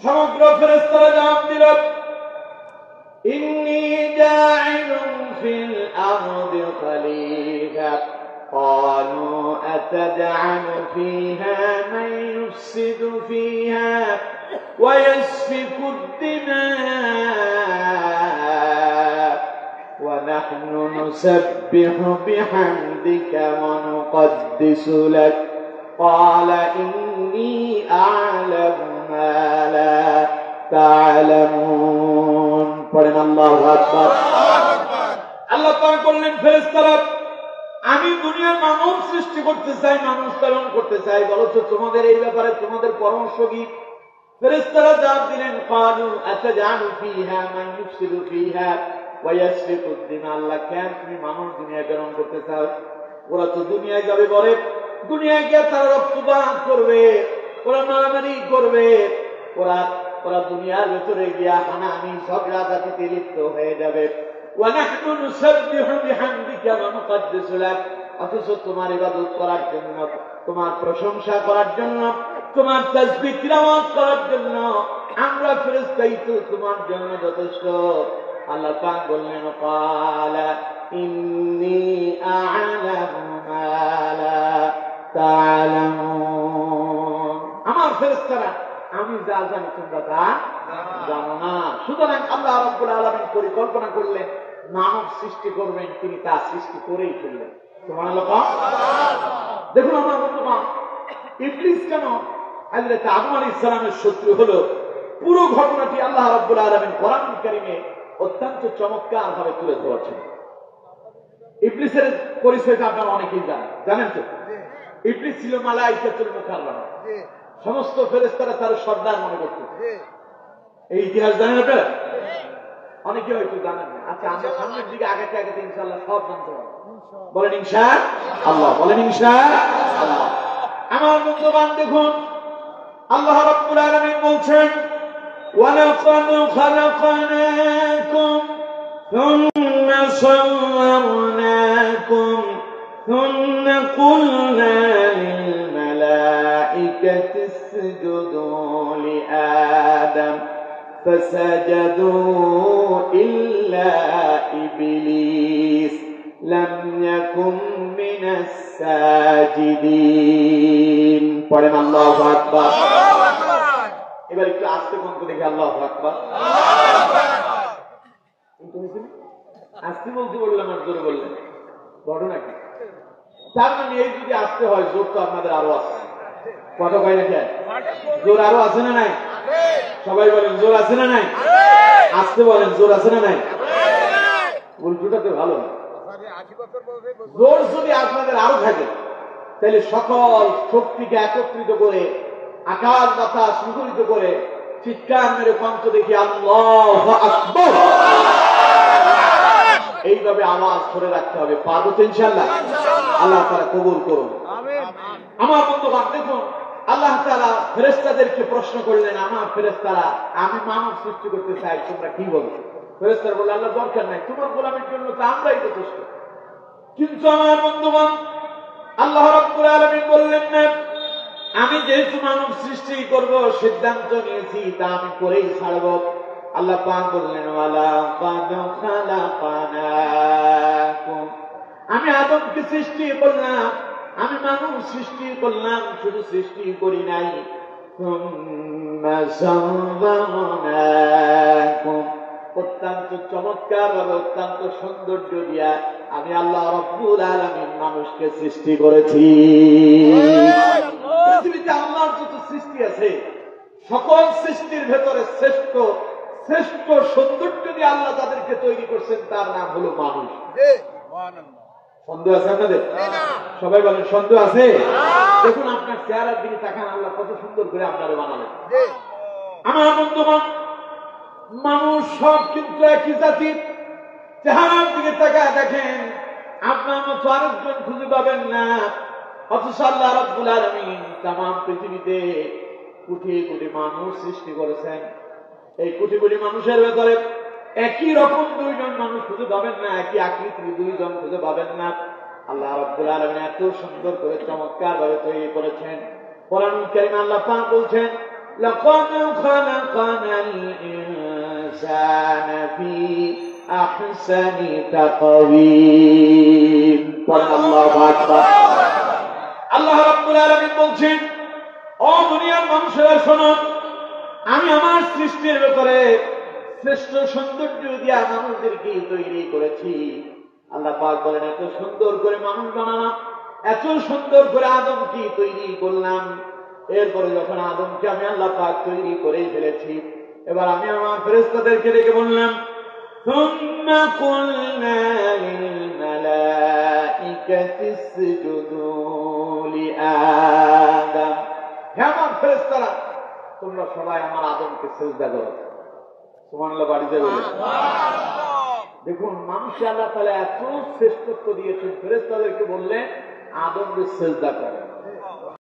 সমগ্র ফেরেশতারা জবাব দিল, ইন্নী জাইলুন ফিল আরদি খলিফা ক্বালু আতাজআলু ফিহা মান ইউফসিদু ফিহা ওয়া ইয়াসফিকু الدماء ونحن نسبح بحمدك ونقدس لك قال إني أعلم ما لا تعلمون পড়েন আল্লাহু আকবার। আল্লাহ পাক বললেন, ফেরেশতারা আমি দুনিয়ার মানব সৃষ্টি করতে চাই, মানুষ প্রেরণ করতে চাই, বলো তো তোমাদের এই ব্যাপারে তোমাদের পরামর্শ কি? ফেরেশতারা জবাব দিলেন, ক্বালু আতাজআলু ফিহা মান ইউফসিদু ফিহা ওয়া ইয়াসফিকু الدماء। আল্লাহ কেন তুমি মানুষ দুনিয়ায় প্রেরণ করতে চাও? ওরা তো দুনিয়ায় যাবে, বলে দুনিয়ায় গিয়ে তারা রক্তপাত করবে, ওরা মারামারি করবে, ওরা দুনিয়ার ভেতরে গিয়া হানাহানি ঝগড়াঝাটিতে লিপ্ত হয়ে যাবে। ওয়া নাহনু নুসাব্বিহু বিহামদিকা ওয়া নুকদ্দিসু লাক, অথচ তোমার ইবাদত করার জন্য, তোমার প্রশংসা করার জন্য, তোমার তাসবিহ তিলাওয়াত করার জন্য আমরা ফেরেশতাই তো তোমার জন্য যথেষ্ট। আল্লাহ পাক বললেন, ক্বালা ইন্নী আ'লামু মা লা তা'লামুন। আমার ফেরেশতারা আমি যা জানি তোমরা তা জানো না। সুতরাং আল্লাহ রাব্বুল আলামিন পরিকল্পনা করলেন মানব সৃষ্টি করবেন, তিনি তা সৃষ্টি করেই ফেললেন। সুবহানাল্লাহ। দেখুন আমার বন্ধুগণ, ইবলিস কেন হযরত আদম আলাইহিস সালামের শত্রু হলো, পুরো ঘটনাটি আল্লাহ রাব্বুল আলামিন কোরআনুল কারীমে অত্যন্ত চমৎকার ভাবে তুলে ধরেছেন। ইবলিসের পরিচয়টা আপনারা অনেকেই জানেন তো? ইবলিস ছিল মালায়েকাতুল মুকাররামা, সমস্ত ফেরেশতারা তার সর্দার মনে করত। এই ইতিহাস জানেন আপনারা? অনেকে হয়তো জানেন না। আচ্ছা, আমরা সামনের দিকে আগাতে আগাতে ইনশাআল্লাহ সব জানতে পারবো। বলেন ইনশাআল্লাহ, বলেন ইনশাআল্লাহ। আমার বন্ধুগণ দেখুন, আল্লাহ রাব্বুল আলামিন বলছেন, ওয়ালাকাদ খালাকনাকুম সুম্মা সাওয়ারনাকুম সুম্মা কুলনা লিল মালাইকাতি ইসজুদু লিআদম فسجدوا إلا إبليس لم يكن من الساجدين পড়েন আল্লাহু আকবার। এবার একটু আস্তে বলতে দেখি, আল্লাহু আকবার। আস্তে বলতে বললাম আর জোরে বললেন, ঘটনা কি? তার মানে এই যদি আস্তে হয়, জোর তো আপনাদের আরো আছে। কথা কয় নাকি? জোর আরো আছে না নাই? সবাই বলেন জোর আছে না নাই? আসতে বলেন জোর আছে না নাই? উল্টোটাতে ভালো। জোর যদি আপনাদের আরো থাকে, তাহলে সকল শক্তিকে একত্রিত করে আকাশ বাতাস মুখরিত করে চিৎকার মেরে কণ্ঠ দেখি আল্লাহু আকবার, এইভাবে আওয়াজ ধরে রাখতে হবে। পারবো তো ইনশাআল্লাহ? আল্লাহ তাআলা কবুল করুন। আমার বন্ধুগণ দেখুন, আল্লাহ তাআলা ফেরেশতাদেরকে প্রশ্ন করলেন, আমার ফেরেশতারা আমি মানব সৃষ্টি করতে চাই, তোমরা কি বলো? ফেরেশতারা বললেন, আল্লাহ দরকার নাই, তোমার গোলামের জন্য তো আমরাই যথেষ্ট। কিন্তু আমার বন্ধুগণ, আল্লাহ রাব্বুল আলামিন বললেন না, আমি যেহেতু মানব সৃষ্টি করব সিদ্ধান্ত নিয়েছি, তা আমি করেই ছাড়ব। আল্লাহ পাক বললেন, ওয়ালাকাদ খালাকনাকুম, আমি আদমকে সৃষ্টি করলাম, আমি মানুষ সৃষ্টি করলাম, শুধু সৃষ্টি করি নাই, অত্যন্ত চমৎকার ভাবে অত্যন্ত সৌন্দর্য দিয়া আমি আল্লাহ রাব্বুল আলামিন মানুষকে সৃষ্টি করেছি। পৃথিবীতে আল্লাহর যত সৃষ্টি আছে, সকল সৃষ্টির ভেতরে শ্রেষ্ঠ শ্রেষ্ঠ সৌন্দর্য দিয়ে আল্লাহ তাদেরকে তৈরি করছেন, তার নাম হলো মানুষ। সন্দেহ আছে আপনাদের? সবাই বলেন সন্দেহ আছে? দেখুন আপনার চেহারার দিকে তাকান, আল্লাহ কত সুন্দর করে আপনারা বানালেন। আমার বন্ধুগণ, মানুষ সব কিন্তু একই জাতি। চেহারার দিকে তাকায় দেখেন, আপনার মতো আরেকজন খুঁজে পাবেন না। অথচ আল্লাহ রাব্বুল আলামিন তামাম পৃথিবীতে কোটি কোটি মানুষ সৃষ্টি করেছেন। এই কোটি কোটি মানুষের ভেতরে একই রকম দুইজন মানুষ খুঁজে পাবেন না, একই আকৃতির দুইজন খুঁজে পাবেন না। আল্লাহ রাব্বুল আলামিন এত সুন্দর করে চমৎকার ভাবে তৈরি করেছেন। কোরআনুল কারীমে আল্লাহ পাক বলছেন, লাকাদ খালাকানাল ইনসানা ফি আহসানি তাকওয়িম। আল্লাহু আকবার। আল্লাহ রাব্বুল আলামিন বলছেন, ও দুনিয়ার মানুষেরা শোনো, আমি আমার সৃষ্টির ব্যাপারে শ্রেষ্ঠ সৌন্দর্য দিয়া মানুষদেরকে তৈরি করেছি। আল্লাহ পাক বলেন, এত সুন্দর করে মানুষ বানালাম, এত সুন্দর করে আদমকে তৈরি করলাম। এরপরে যখন আদমকে আমি আল্লাহ পাক তৈরি করে ফেলেছি, এবার আমি আমার ফেরেশতাদেরকে ডেকে বললাম, ثم قلنا للملائكة اسجدوا لآدم। হে আমার ফেরেশতারা, তোমরা সবাই আমার আদমকে সিজদা করো। সুবহানাল্লাহ, বাড়িতে বলে। দেখুন, মানুষকে আল্লাহ তাআলা এত শ্রেষ্ঠত্ব দিয়েছেন, ফেরেশতাদেরকে বললে আদমকে সিজদা করে।